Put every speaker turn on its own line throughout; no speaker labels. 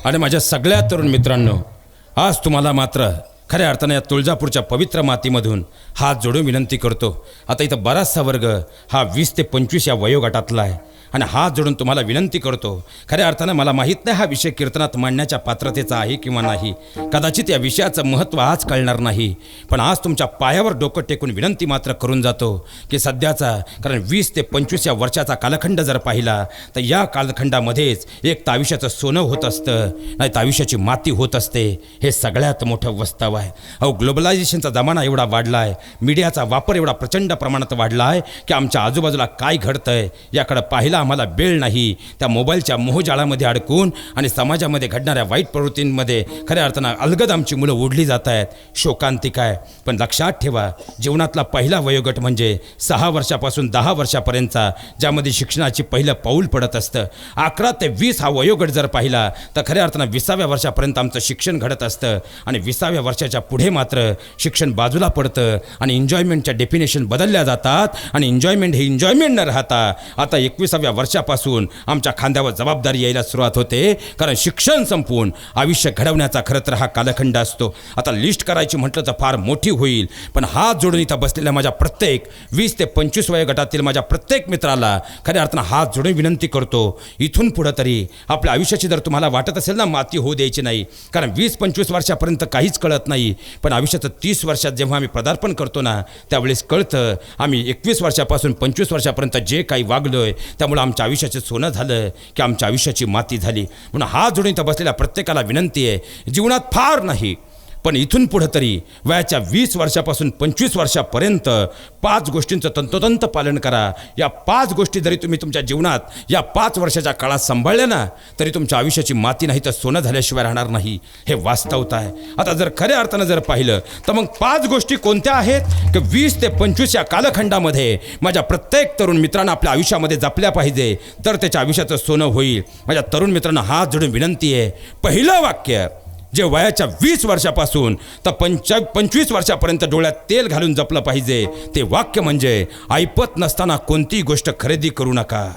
आणि माझ्या सगळ्या तरुण मित्रांनो, आज तुम्हाला मात्र खऱ्या अर्थाने या तुळजापूरच्या पवित्र मातीमधून हात जोडून विनंती करतो. आता इथं बराचसा वर्ग हा 20 ते 25 या वयोगटातला आहे आणि हात जोडून तुम्हाला विनंती करतो. खऱ्या अर्थानं मला माहीत नाही हा विषय कीर्तनात मांडण्याच्या पात्रतेचा आहे किंवा नाही. कदाचित या विषयाचं महत्त्व आज कळणार नाही, पण आज तुमच्या पायावर डोकं टेकून विनंती मात्र करून जातो की सध्याचा, कारण 20 ते 25 या वर्षाचा कालखंड जर पाहिला तर या कालखंडामध्येच एक तर आयुष्याचं सोनं होत असतं, नाही तर आयुष्याची माती होत असते. हे सगळ्यात मोठं वास्तव आहे. अहो, ग्लोबलायझेशनचा जमाना एवढा वाढला आहे, मीडियाचा वापर एवढा प्रचंड प्रमाणात वाढला आहे की आमच्या आजूबाजूला काय घडतंय याकडं पाहिला आम्हाला वेळ नाही. त्या मोबाईलच्या मोहजाळामध्ये अडकून आणि समाजामध्ये घडणाऱ्या वाईट प्रवृत्तींमध्ये खऱ्या अर्थानं अलगद आमची मुलं ओढली जात आहेत. शोकांतिक आहे. पण लक्षात ठेवा, जीवनातला पहिला वयोगट म्हणजे 6 वर्षापासून 10 वर्षापर्यंतचा, ज्यामध्ये शिक्षणाची पहिलं पाऊल पडत असतं. 11 ते 20 हा वयोगट जर पाहिला तर खऱ्या अर्थानं 20व्या वर्षापर्यंत आमचं शिक्षण घडत असतं आणि 20व्या वर्षाच्या पुढे मात्र शिक्षण बाजूला पडतं आणि एन्जॉयमेंटच्या डेफिनेशन बदलल्या जातात आणि एन्जॉयमेंट हे एन्जॉयमेंट न राहता आता 21व्या वर्षापासून आमच्या खांद्यावर जबाबदारी यायला सुरुवात होते. कारण शिक्षण संपवून आयुष्य घडवण्याचा खरं तर हा कालखंड असतो. आता लिस्ट करायची म्हटलं तर फार मोठी होईल, पण हात जोडून इथं बसलेल्या माझ्या प्रत्येक 20 ते 25 वयोगटातील माझ्या प्रत्येक मित्राला खऱ्या अर्थानं हात जोडून विनंती करतो, इथून पुढं तरी आपल्या आयुष्याची जर तुम्हाला वाटत असेल ना माती होऊ द्यायची नाही, कारण 20-25 वर्षापर्यंत काहीच कळत नाही, पण आयुष्याचं 30 वर्षात जेव्हा आम्ही पदार्पण करतो ना त्यावेळेस कळतं आम्ही 21 वर्षापासून 25 वर्षापर्यंत जे काही वागलोय त्यामुळे आमच्या आयुष्याचं सोनं झालं की आमच्या आयुष्याची माती झाली. म्हणून हात जोडून इथं बसलेल्या प्रत्येकाला विनंती आहे, जीवनात फार नाही पण इथून पुढं तरी वयाच्या 20 वर्षापासून 25 वर्षापर्यंत 5 गोष्टींचं तंतोतंत पालन करा. या 5 गोष्टी जरी तुम्ही तुमच्या जीवनात या 5 वर्षाच्या काळात सांभाळल्या ना तरी तुमच्या आयुष्याची माती नाही तर सोनं झाल्याशिवाय राहणार नाही. हे वास्तवता आहे. आता जर खऱ्या अर्थानं जर पाहिलं तर मग 5 गोष्टी कोणत्या आहेत की 20 ते 25 या कालखंडामध्ये माझ्या प्रत्येक तरुण मित्रांना आपल्या आयुष्यामध्ये जपल्या पाहिजे, तर त्याच्या आयुष्याचं सोनं होईल. माझ्या तरुण मित्रांना हात जोडून विनंती आहे, पहिलं वाक्य जे वयाच्या 20 वर्षापासून तर 25 वर्षापर्यंत डोळ्यात तेल घालून जपलं पाहिजे, ते वाक्य म्हणजे ऐपत नसताना कोणतीही गोष्ट खरेदी करू नका.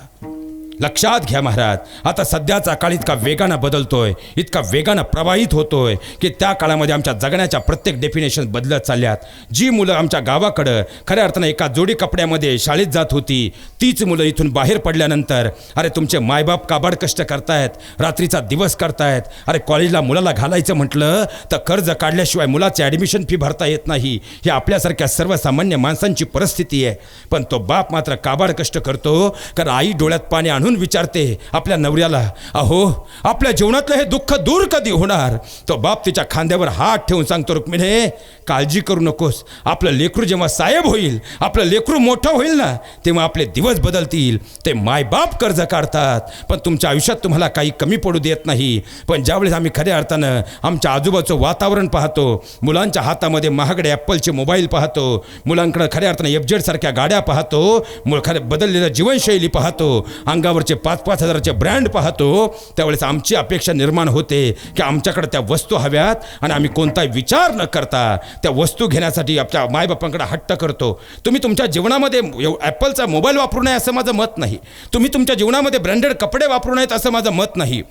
लक्षात घ्या महाराज, आता सध्याचा काळ इतका वेगानं बदलतोय, इतका वेगानं प्रवाहित होतोय की त्या काळामध्ये आमच्या जगण्याच्या प्रत्येक डेफिनेशन बदलत चालल्यात. जी मुलं आमच्या गावाकडं खऱ्या अर्थानं एका जोडी कपड्यामध्ये शाळेत जात होती, तीच मुलं इथून बाहेर पडल्यानंतर अरे तुमचे मायबाप काबाड कष्ट करतायत, रात्रीचा दिवस करतायत. अरे कॉलेजला मुलाला घालायचं म्हटलं तर कर्ज काढल्याशिवाय मुलाची ॲडमिशन फी भरता येत नाही. ही आपल्यासारख्या सर्वसामान्य माणसांची परिस्थिती आहे. पण तो बाप मात्र काबाड कष्ट करतो, कारण आई डोळ्यात पाणी आणून विचारते आपल्या नवऱ्याला, अहो आपल्या जीवनातलं हे दुःख दूर कधी होणार. तो बाप तिच्या खांद्यावर हात ठेवून सांगतो, रुक्मिणी काळजी करू नकोस, आपलं लेकरू जेव्हा साहेब होईल, आपलं लेकरू मोठं होईल ना तेव्हा आपले दिवस बदलतील. ते मायबाप कर्ज काढतात पण तुमच्या आयुष्यात तुम्हाला काही कमी पडू देत नाही. पण ज्यावेळेस आम्ही खऱ्या अर्थानं आमच्या आजूबाजूचं वातावरण पाहतो, मुलांच्या हातामध्ये महागडे ॲपलचे मोबाईल पाहतो, मुलांकडे खऱ्या अर्थानं FZ सारख्या गाड्या पाहतो, खरं बदललेलं जीवनशैली पाहतो, अंगावरचे 5-5 हजाराचे ब्रँड पाहतो, त्यावेळेस आमची अपेक्षा निर्माण होते की आमच्याकडे त्या वस्तू हव्यात आणि आम्ही कोणताही विचार न करता त्या वस्तू घेण्यासाठी आपल्या मायबापांकडे हट्ट करतो. तुम्ही तुमच्या जीवनामध्ये ॲपलचा मोबाईल वापरू नये असं माझं मत नाही, तुम्ही तुमच्या जीवनामध्ये ब्रँडेड कपडे वापरू नयेत असं माझं मत नाही,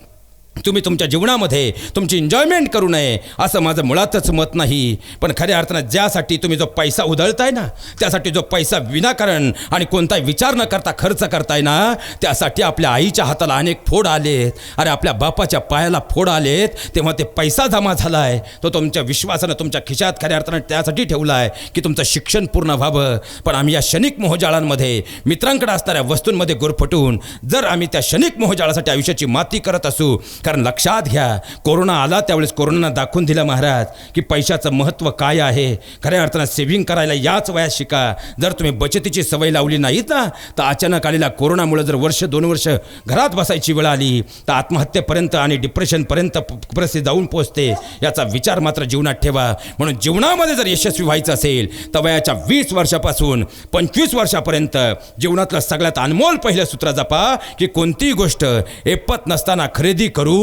तुम्ही तुमच्या जीवनामध्ये तुमची एन्जॉयमेंट करू नये असं माझं मुळातच मत नाही. पण खऱ्या अर्थानं ज्यासाठी तुम्ही जो पैसा उधळताय ना, त्यासाठी जो पैसा विनाकारण आणि कोणताही विचार न करता खर्च करताय ना, त्यासाठी आपल्या आईच्या हाताला अनेक फोड आलेत, अरे आपल्या बापाच्या पायाला फोड आलेत, तेव्हा ते पैसा जमा झाला आहे, तो तुमच्या विश्वासानं तुमच्या खिशात खऱ्या अर्थानं त्यासाठी ठेवला आहे की तुमचं शिक्षण पूर्ण व्हावं. पण आम्ही या क्षणिक मोहजाळांमध्ये मित्रांकडे असणाऱ्या वस्तूंमध्ये गुरफटून जर आम्ही त्या क्षणिक मोहजाळासाठी आयुष्याची माती करत असू, कारण लक्षात घ्या, कोरोना आला त्यावेळेस कोरोनानं दाखवून दिलं महाराज की पैशाचं महत्त्व काय आहे. खऱ्या अर्थानं सेव्हिंग करायला याच वयात शिका. जर तुम्ही बचतीची सवय लावली नाहीत ना तर अचानक आलेल्या कोरोनामुळे जर 1-2 वर्ष घरात बसायची वेळ आली तर आत्महत्येपर्यंत आणि डिप्रेशनपर्यंत परिस्थिती जाऊन पोचते. याचा विचार मात्र जीवनात ठेवा. म्हणून जीवनामध्ये जर यशस्वी व्हायचं असेल तर वयाच्या 20 वर्षापासून 25 वर्षापर्यंत जीवनातलं सगळ्यात अनमोल पहिलं सूत्र जपा की कोणतीही गोष्ट ऐपत नसताना खरेदी करू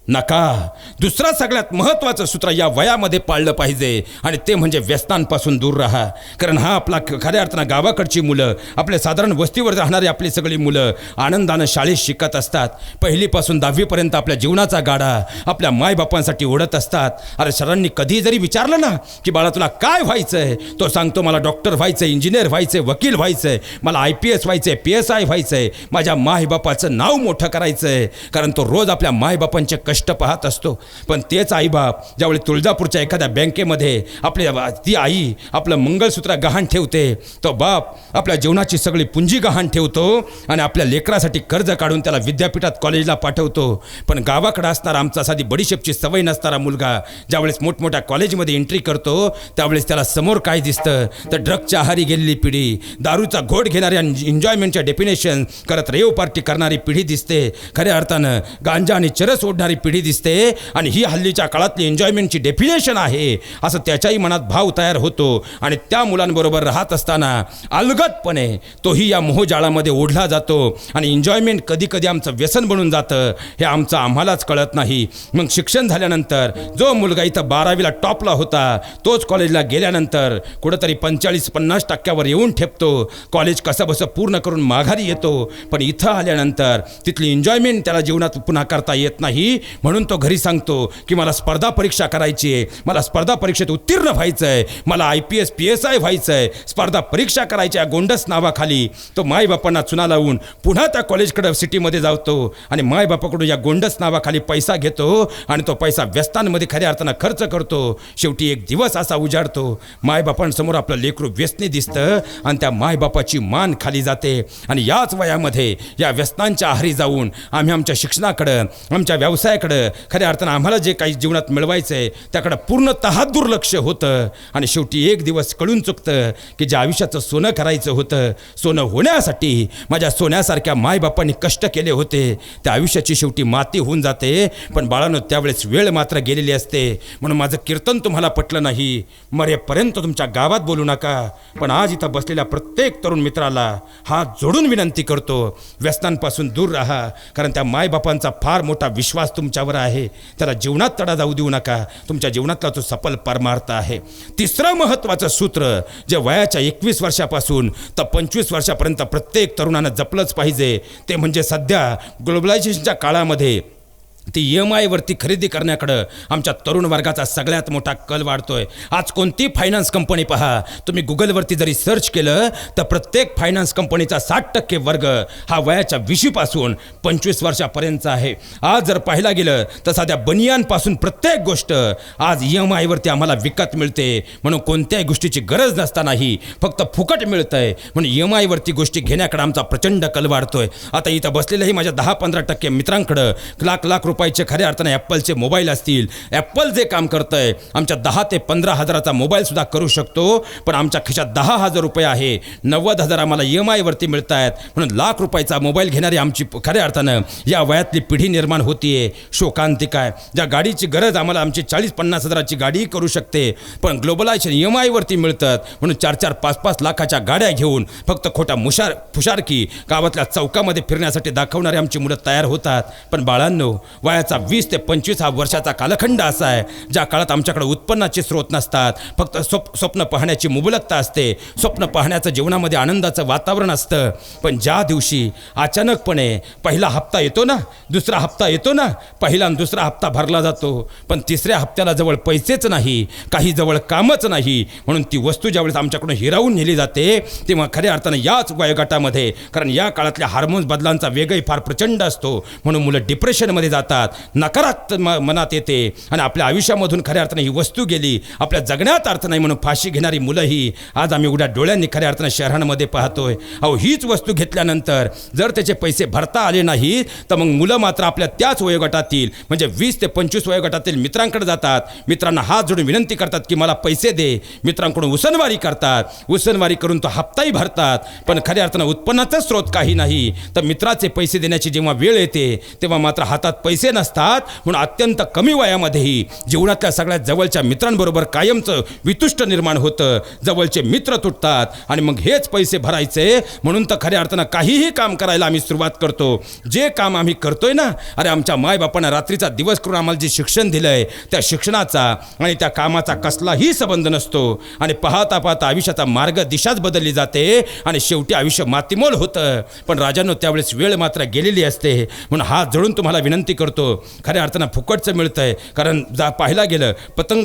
नका. दुसरा सगळ्यात महत्त्वाचं सूत्र या वयामध्ये पाळलं पाहिजे आणि ते म्हणजे व्यसनांपासून दूर राहा. कारण हा आपला खऱ्या अर्थानं गावाकडची मुलं, आपले साधारण वस्तीवर राहणारी आपली सगळी मुलं आनंदानं शाळेत शिकत असतात. पहिलीपासून 10वीपर्यंत आपल्या जीवनाचा गाडा आपल्या मायबापांसाठी ओढत असतात. अरे सरांनी कधी जरी विचारलं ना की बाळा तुला काय व्हायचंय, तो सांगतो मला डॉक्टर व्हायचंय, इंजिनियर व्हायचंय, वकील व्हायचंय, मला IPS व्हायचंय, PSI व्हायचंय, माझ्या मायबापाचं नाव मोठं करायचंय. कारण तो रोज आपल्या मायबापांचे कष्ट पाहत असतो. पण तेच आईबाप ज्यावेळी तुळजापूरच्या एखाद्या बँकेमध्ये आपल्या ती आई आपलं मंगळसूत्र गहाण ठेवते, तो बाप आपल्या जीवनाची सगळी पुंजी गहाण ठेवतो आणि आपल्या लेकरासाठी कर्ज काढून त्याला विद्यापीठात कॉलेजला पाठवतो. पण गावाकडे असणारा आमचा साधी बडीशेपची सवय नसणारा मुलगा ज्यावेळेस मोठमोठ्या कॉलेजमध्ये एंट्री करतो त्यावेळेस त्याला समोर काय दिसतं तर ड्रगच्या आहारी गेलेली पिढी, दारूचा घोट घेणाऱ्या एन्जॉयमेंटच्या डेफिनेशन करत रेव पार्टी करणारी पिढी दिसते. खऱ्या अर्थानं गांजा आणि चरस ओढणारी पिढी दिसते आणि ही हल्लीच्या काळातली एन्जॉयमेंटची डेफिनेशन आहे असं त्याच्याही मनात भाव तयार होतो. आणि त्या मुलांबरोबर राहत असताना अलगदपणे तोही या मोहजाळामध्ये ओढला जातो आणि एन्जॉयमेंट कधी कधी आमचं व्यसन बनून जातं हे आमचं आम्हालाच कळत नाही. मग शिक्षण झाल्यानंतर जो मुलगा इथं 12वीला टॉपला होता तोच कॉलेजला गेल्यानंतर कुठंतरी 45-50% येऊन ठेपतो. कॉलेज कसं बसं पूर्ण करून माघारी येतो. पण इथं आल्यानंतर तिथली एन्जॉयमेंट त्याला जीवनात पुन्हा करता येत नाही. म्हणून तो घरी सांगतो की मला स्पर्धा परीक्षा करायची आहे, मला स्पर्धा परीक्षेत उत्तीर्ण व्हायचं आहे, मला IPS PSI व्हायचं आहे, स्पर्धा परीक्षा करायच्या गोंडस नावाखाली तो मायबापांना चुना लावून पुन्हा त्या कॉलेजकडे सिटीमध्ये जातो आणि मायबापाकडून या गोंडस नावाखाली पैसा घेतो आणि तो पैसा व्यसनांमध्ये खऱ्या अर्थानं खर्च करतो. शेवटी एक दिवस असा उजाडतो मायबापांसमोर आपलं लेकरू व्यसनी दिसतं आणि त्या मायबापाची मान खाली जाते. आणि याच वयामध्ये या व्यसनांच्या आहारी जाऊन आम्ही आमच्या शिक्षणाकडं, आमच्या व्यवसायाकडं, खऱ्या अर्थानं आम्हाला जे काही जीवनात मिळवायचं आहे त्याकडं पूर्णतः दुर्लक्ष होतं. आणि शेवटी एक दिवस कळून चुकतं की जे आयुष्याचं सोनं करायचं होतं, सोनं होण्यासाठी माझ्या सोन्यासारख्या मायबापांनी कष्ट केले होते, त्या आयुष्याची शेवटी माती होऊन जाते. पण बाळांनो त्यावेळेस वेळ मात्र गेलेली असते. म्हणून माझं कीर्तन तुम्हाला पटलं नाही, मरेपर्यंत तुमच्या गावात बोलू नका. पण आज इथं बसलेल्या प्रत्येक तरुण मित्राला हात जोडून विनंती करतो, व्यसनांपासून दूर राहा. कारण त्या मायबापांचा फार मोठा विश्वास तुमच्यावर आहे. त्याला जीवनात तडा जाऊ देऊ नका. तुमच्या जीवनातला तो सफल परमार्थ आहे. तिसरं महत्त्वाचं सूत्र जे वयाच्या 21 वर्षापासून तर 25 वर्षापर्यंत प्रत्येक तरुणानं जपलंच पाहिजे ते म्हणजे सध्या ग्लोबलायझेशनच्या काळामध्ये ती EMI वरती खरेदी करण्याकडं आमच्या तरुण वर्गाचा सगळ्यात मोठा कल वाढतोय. आज कोणती फायनान्स कंपनी पहा, तुम्ही गुगलवरती जरी सर्च केलं तर प्रत्येक फायनान्स कंपनीचा 60% वर्ग हा वयाच्या 20पासून 25 वर्षापर्यंतचा आहे. आज जर पाहायला गेलं तर साध्या बनियानपासून प्रत्येक गोष्ट आज EMI वरती आम्हाला विकत मिळते. म्हणून कोणत्याही गोष्टीची गरज नसतानाही फक्त फुकट मिळतंय. म्हणून EMI वरती गोष्टी घेण्याकडे आमचा प्रचंड कल वाढतोय. आता इथं बसलेल्याही माझ्या 10-15% मित्रांकडं लाख रुपयाचे खऱ्या अर्थाने ॲपलचे मोबाईल असतील. ॲपल जे काम करतंय आमच्या 10 ते 15 हजाराचा मोबाईल सुद्धा करू शकतो. पण आमच्या खिशात 10,000 रुपये आहे, 90,000 आम्हाला EMI वरती मिळत आहेत. म्हणून लाख रुपयाचा मोबाईल घेणारी आमची खऱ्या अर्थानं या वयातली पिढी निर्माण होतीये. शोकांतिक आहे. ज्या गाडीची गरज आम्हाला आमची 40-50 हजाराची गाडीही करू शकते, पण ग्लोबलायझेशन EMI वरती मिळतात. म्हणून 4-4, 5-5 लाखाच्या गाड्या घेऊन फक्त खोटा फुशारकी गावातल्या चौकामध्ये फिरण्यासाठी दाखवणारी आमची मुलं तयार होतात. पण बाळांनो वयाचा 20 ते 25 हा वर्षाचा कालखंड असा आहे ज्या काळात आमच्याकडे उत्पन्नाचे स्रोत नसतात. फक्त स्वप्न पाहण्याची मुबलकता असते. स्वप्न पाहण्याचं जीवनामध्ये आनंदाचं वातावरण असतं. पण ज्या दिवशी अचानकपणे पहिला हप्ता येतो ना, दुसरा हप्ता येतो ना, पहिला आणि दुसरा हप्ता भरला जातो, पण तिसऱ्या हप्त्याला जवळ पैसेच नाही, काही जवळ कामच नाही. म्हणून ती वस्तू ज्यावेळेस आमच्याकडून हिरावून नेली जाते तेव्हा खऱ्या अर्थानं याच वयोगटामध्ये, कारण या काळातल्या हार्मोन्स बदलांचा वेगही फार प्रचंड असतो, म्हणून मुलं डिप्रेशनमध्ये जातात, नकारात्मक मनात येते आणि आपल्या आयुष्यामधून खऱ्या अर्थाने ही वस्तू गेली, आपल्या जगण्यात अर्थ नाही म्हणून फाशी घेणारी मुलंही आज आम्ही उघड्या डोळ्यांनी खऱ्या अर्थाने शहरांमध्ये पाहतोय. अहो हीच वस्तू घेतल्यानंतर जर त्याचे पैसे भरता आले नाही तर मग मुलं मात्र आपल्या त्याच वयोगटातील म्हणजे 20 ते 25 वयोगटातील मित्रांकडे जातात. मित्रांना हात जोडून विनंती करतात की मला पैसे दे. मित्रांकडून उसनवारी करतात. उसनवारी करून तो हप्ताही भरतात. पण खऱ्या अर्थानं उत्पन्नाचा स्रोत काही नाही. तर मित्राचे पैसे देण्याची जेव्हा वेळ येते तेव्हा मात्र हातात पैसे पैसे नसतात म्हणून अत्यंत कमी वयामध्येही जीवनातल्या सगळ्यात जवळच्या मित्रांबरोबर कायमचं वितुष्ट निर्माण होतं, जवळचे मित्र तुटतात आणि मग हेच पैसे भरायचे म्हणून तर खऱ्या अर्थानं काहीही काम करायला आम्ही सुरुवात करतो. जे काम आम्ही करतोय ना, अरे आमच्या मायबापांना रात्रीचा दिवस करून आम्हाला जे शिक्षण दिलंय त्या शिक्षणाचा आणि त्या कामाचा कसलाही संबंध नसतो आणि पाहता पाहता आयुष्याचा मार्ग दिशाच बदलली जाते आणि शेवटी आयुष्य मातीमोल होतं. पण राजांनो, त्यावेळेस वेळ मात्र गेलेली असते. म्हणून हात जोडून तुम्हाला विनंती करतो, खऱ्या अर्थानं फुकटचं मिळतंय. कारण पाहायला गेलं पतंग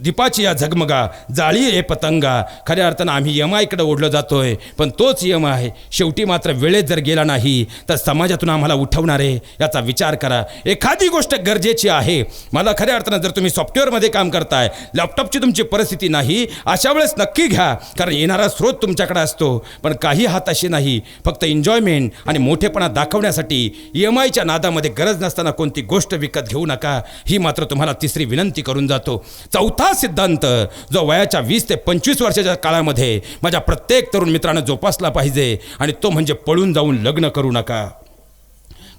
दीपाची या झगमगा जाळी रे पतंगा, खऱ्या अर्थानं आम्ही यमाईकडे ओढलं जातोय. पण तोच यम आहे शेवटी मात्र वेळेत जर गेला नाही तर समाजातून आम्हाला उठवणार आहे. याचा विचार करा. एखादी गोष्ट गरजेची आहे, मला खऱ्या अर्थानं जर तुम्ही सॉफ्टवेअरमध्ये काम करताय, लॅपटॉपची तुमची परिस्थिती नाही, अशा वेळेस नक्की घ्या, कारण येणारा स्रोत तुमच्याकडे असतो. पण काही हाताशी नाही, फक्त एन्जॉयमेंट आणि मोठेपणा दाखवण्यासाठी EMIच्या नादामध्ये गरज नसताना कोणती गोष्ट विकत घेऊ नका. ही मात्र तुम्हाला तिसरी विनंती करून जातो. चौथा सिद्धांत जो वयाच्या 20 ते 25 वर्षाच्या काळामध्ये माझ्या प्रत्येक तरुण मित्रानं जोपासला पाहिजे आणि तो म्हणजे पळून जाऊन लग्न करू नका.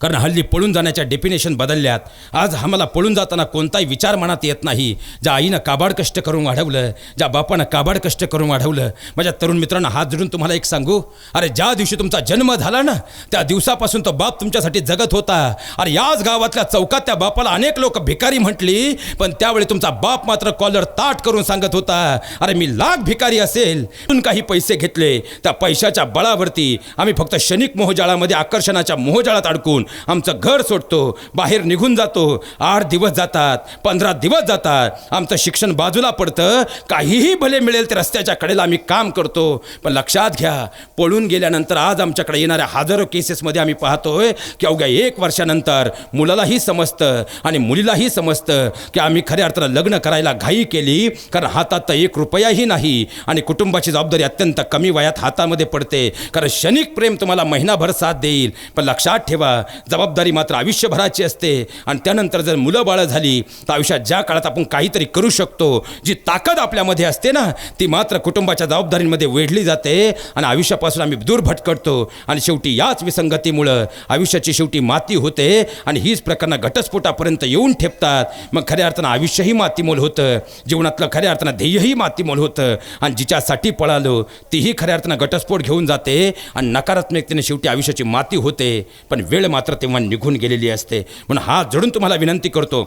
कारण हल्ली पळून जाण्याच्या डेफिनेशन बदलल्यात. आज आम्हाला पळून जाताना कोणताही विचार मनात येत नाही. ज्या आईनं काबाड कष्ट करून वाढवलं, ज्या बापानं काबाड कष्ट करून वाढवलं, माझ्या तरुण मित्रांना हात जोडून तुम्हाला एक सांगू, अरे ज्या दिवशी तुमचा जन्म झाला ना, त्या दिवसापासून तो बाप तुमच्यासाठी जगत होता. अरे याच गावातल्या चौकात त्या बापाला अनेक लोक भिकारी म्हटली, पण त्यावेळी तुमचा बाप मात्र कॉलर ताट करून सांगत होता, अरे मी लाख भिकारी असेल, काही पैसे घेतले, त्या पैशाच्या बळावरती आम्ही फक्त क्षणिक मोहजाळामध्ये आकर्षणाच्या मोहजाळात अडकून आमचं घर सोडतो, बाहेर निघून जातो. 8 दिवस जातात, 15 दिवस जातात, आमचं शिक्षण बाजूला पडतं, काहीही भले मिळेल ते रस्त्याच्या कडेला आम्ही काम करतो. पण लक्षात घ्या, पळून गेल्यानंतर आज आमच्याकडे येणाऱ्या हजारो केसेसमध्ये आम्ही पाहतोय की अवघ्या 1 वर्षानंतर मुलालाही समजतं आणि मुलीलाही समजतं की आम्ही खऱ्या अर्थानं लग्न करायला घाई केली, कारण हातात तर 1 रुपयाही नाही आणि कुटुंबाची जबाबदारी अत्यंत कमी वयात हातामध्ये पडते. कारण क्षणिक प्रेम तुम्हाला महिनाभर साथ देईल, पण लक्षात ठेवा जबाबदारी मात्र आयुष्यभराची असते. आणि त्यानंतर जर मुलं बाळं झाली तर आयुष्यात ज्या काळात आपण काहीतरी करू शकतो, जी ताकद आपल्यामध्ये असते ना, ती मात्र कुटुंबाच्या जबाबदारीमध्ये वेढली जाते आणि आयुष्यापासून आम्ही दूर भटकतो. आणि शेवटी याच विसंगतीमुळं आयुष्याची शेवटी माती होते आणि हीच प्रकरणं घटस्फोटापर्यंत येऊन ठेपतात. मग खऱ्या अर्थानं आयुष्यही मातीमोल होतं, जीवनातलं खऱ्या अर्थानं ध्येयही मातीमोल होतं आणि जिच्यासाठी पळालो तीही खऱ्या अर्थानं घटस्फोट घेऊन जाते आणि नकारात्मकतेने शेवटी आयुष्याची माती होते. पण वेळ मात्र तेव्हा निघून गेलेली असते. म्हणून हात जोडून तुम्हाला विनंती करतो,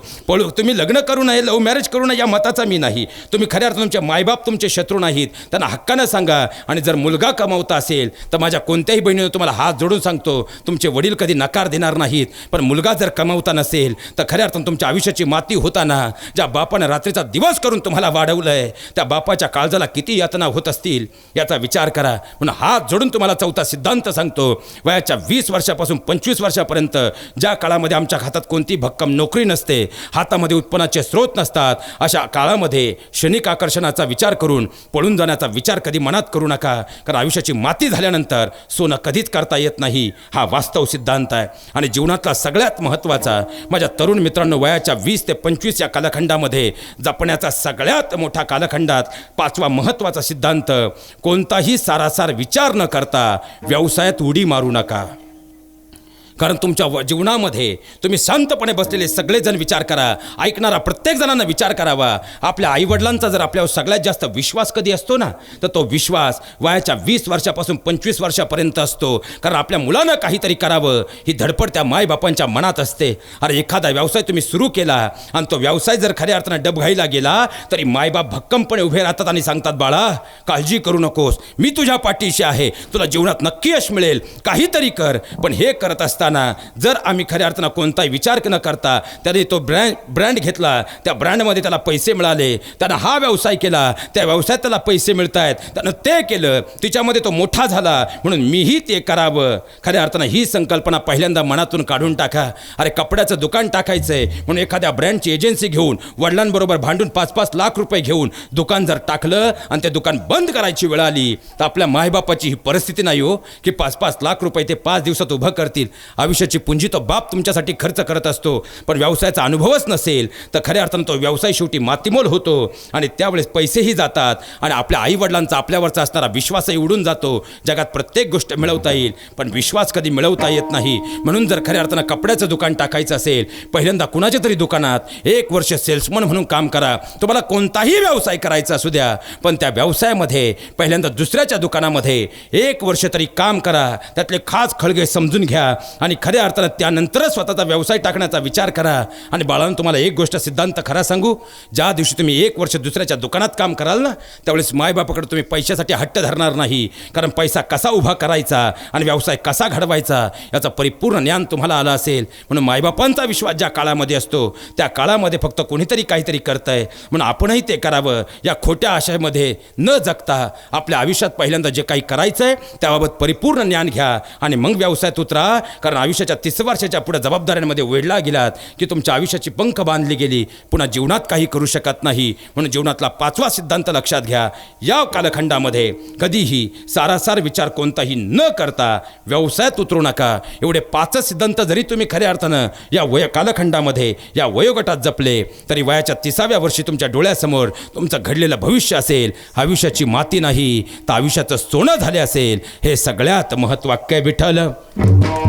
तुम्ही लग्न करू नये, लव्ह मॅरेज करू नये या मताचा मी नाही. तुम्ही खऱ्या अर्थानं तुमचे मायबाप तुमचे शत्रू नाहीत, त्यांना हक्कानं सांगा. आणि जर मुलगा कमावता असेल तर माझ्या कोणत्याही बहिणीनं तुम्हाला हात जोडून सांगतो, तुमचे वडील कधी नकार देणार नाहीत. पण मुलगा जर कमावता नसेल तर खऱ्या अर्थानं तुमच्या आयुष्याची माती होताना ज्या बापानं रात्रीचा दिवस करून तुम्हाला वाढवलंय, त्या बापाच्या काळजाला किती यातना होत असतील याचा विचार करा. म्हणून हात जोडून तुम्हाला चौथा सिद्धांत सांगतो, वयाच्या 20 वर्षापासून 25 वर्षापर्यंत ज्या काळामध्ये आमच्या हातात कोणती भक्कम नोकरी नसते, हातामध्ये उत्पन्नाचे स्रोत नसतात, अशा काळामध्ये क्षणिक आकर्षणाचा विचार करून पळून जाण्याचा विचार कधी मनात करू नका. कारण आयुष्याची माती झाल्यानंतर सोनं कधीच करता येत नाही, हा वास्तव सिद्धांत आहे. आणि जीवनातला सगळ्यात महत्त्वाचा, माझ्या तरुण मित्रांनो, वयाच्या 20 ते 25 या कालखंडामध्ये जपण्याचा सगळ्यात मोठा कालखंडात 5वा महत्त्वाचा सिद्धांत, कोणताही सारासार विचार न करता व्यवसायात उडी मारू नका. कारण तुमच्या जीवनामध्ये तुम्ही शांतपणे बसलेले सगळेजण विचार करा, ऐकणारा प्रत्येक जणांना विचार करावा. आपल्या आईवडिलांचा जर आपल्यावर सगळ्यात जास्त विश्वास कधी असतो ना, तर तो विश्वास वयाच्या 20 वर्षापासून 25 वर्षापर्यंत असतो. कारण आपल्या मुलानं काहीतरी करावं ही धडपड त्या मायबापांच्या मनात असते. अरे एखादा व्यवसाय तुम्ही सुरू केला आणि तो व्यवसाय जर खऱ्या अर्थानं डबघाईला गेला तरी मायबाप भक्कमपणे उभे राहतात आणि सांगतात, बाळा काळजी करू नकोस, मी तुझ्या पाठीशी आहे, तुला जीवनात नक्की यश मिळेल, काहीतरी कर. पण हे करत असताना जर आम्ही खऱ्या अर्थानं कोणताही विचार न करता त्याने तो ब्रँड घेतला, त्या ब्रँडमध्ये त्याला पैसे मिळाले, त्यानं हा व्यवसाय केला, त्या व्यवसायात त्याला पैसे मिळत आहेत, त्यानं ते केलं, तिच्यामध्ये तो मोठा झाला म्हणून मीही ते करावं. खऱ्या अर्थानं ही संकल्पना पहिल्यांदा मनातून काढून टाका. अरे कपड्याचं दुकान टाकायचंय म्हणून एखाद्या ब्रँडची एजन्सी घेऊन वडिलांबरोबर भांडून 5-5 लाख रुपये घेऊन दुकान जर टाकलं आणि ते दुकान बंद करायची वेळ आली तर आपल्या मायबापाची ही परिस्थिती नाही हो की 5-5 लाख रुपये ते 5 दिवसात उभं करतील. आयुष्याची पुंजी तो बाप तुमच्यासाठी खर्च करत असतो, पण व्यवसायाचा अनुभवच नसेल तर खऱ्या अर्थानं तो व्यवसाय शेवटी मातीमोल होतो आणि त्यावेळेस पैसेही जातात आणि आपल्या आईवडिलांचा आपल्यावरचा असणारा विश्वासही उडून जातो. जगात प्रत्येक गोष्ट मिळवता येईल पण विश्वास कधी मिळवता येत नाही. म्हणून जर खऱ्या अर्थानं कपड्याचं दुकान टाकायचं असेल, पहिल्यांदा कुणाच्या तरी दुकानात 1 वर्ष सेल्समन म्हणून काम करा. तुम्हाला कोणताही व्यवसाय करायचा असू द्या, पण त्या व्यवसायामध्ये पहिल्यांदा दुसऱ्याच्या दुकानामध्ये 1 वर्ष तरी काम करा, त्यातले खास खळगे समजून घ्या आणि खऱ्या अर्थानं त्यानंतरच स्वतःचा व्यवसाय टाकण्याचा विचार करा. आणि बाळांनो, तुम्हाला एक गोष्ट सिद्धांत खरा सांगू, ज्या दिवशी तुम्ही 1 वर्ष दुसऱ्याच्या दुकानात काम कराल ना, त्यावेळेस मायबापाकडे तुम्ही पैशासाठी हट्ट धरणार नाही. कारण पैसा कसा उभा करायचा आणि व्यवसाय कसा घडवायचा याचं परिपूर्ण ज्ञान तुम्हाला आलं असेल. म्हणून मायबापांचा विश्वास ज्या काळामध्ये असतो त्या काळामध्ये फक्त कोणीतरी काहीतरी करतंय म्हणून आपणही ते करावं या खोट्या आशयामध्ये न जगता आपल्या आयुष्यात पहिल्यांदा जे काही करायचं आहे त्याबाबत परिपूर्ण ज्ञान घ्या आणि मग व्यवसायात उतरा. कारण आयुष्याच्या 30 वर्षाच्या पुढे जबाबदाऱ्यांमध्ये वेढला गेलात की तुमच्या आयुष्याची पंख बांधली गेली, पुन्हा जीवनात काही करू शकत नाही. म्हणून जीवनातला 5वा सिद्धांत लक्षात घ्या, या कालखंडामध्ये कधीही सारासार विचार कोणताही न करता व्यवसायात उतरू नका. एवढे 5 सिद्धांत जरी तुम्ही खऱ्या अर्थानं या कालखंडामध्ये या वयोगटात जपले तरी वयाच्या 30व्या वर्षी तुमच्या डोळ्यासमोर तुमचं घडलेलं भविष्य असेल, आयुष्याची माती नाही तर आयुष्याचं सोनं झाले असेल. हे सगळ्यात महत्त्वाक्य विठ्ठल.